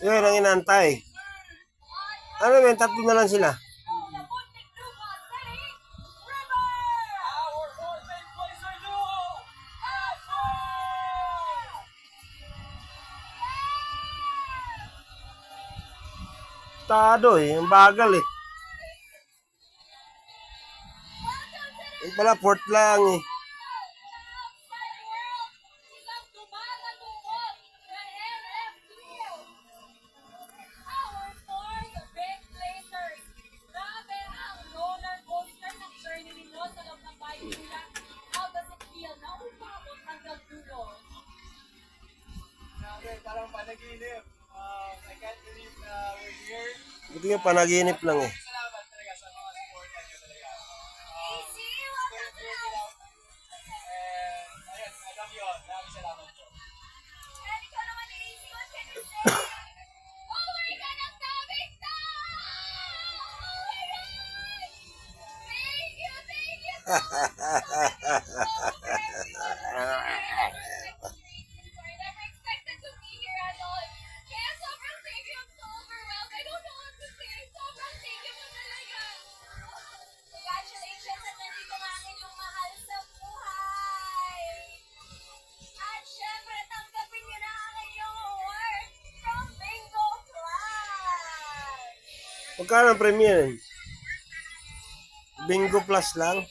Yun ang inantay. Ano yun, tatlo na lang sila. Tado ang bagal Yung pala, port lang Parang panaginip. I can't believe na we're here. Buti nga panaginip lang Salamat talaga sa mga supportan nyo talaga. Couldn't work it out. And ayun, I love you all. Maraming salamat po. Magkano ang premium? Bingo Plus lang?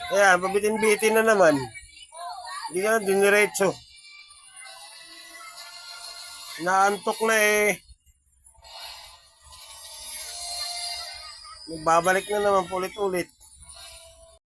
Ayan, pabitin-bitin na naman. Hindi ka na diniretso. Naantok na Babalik na naman ulit-ulit.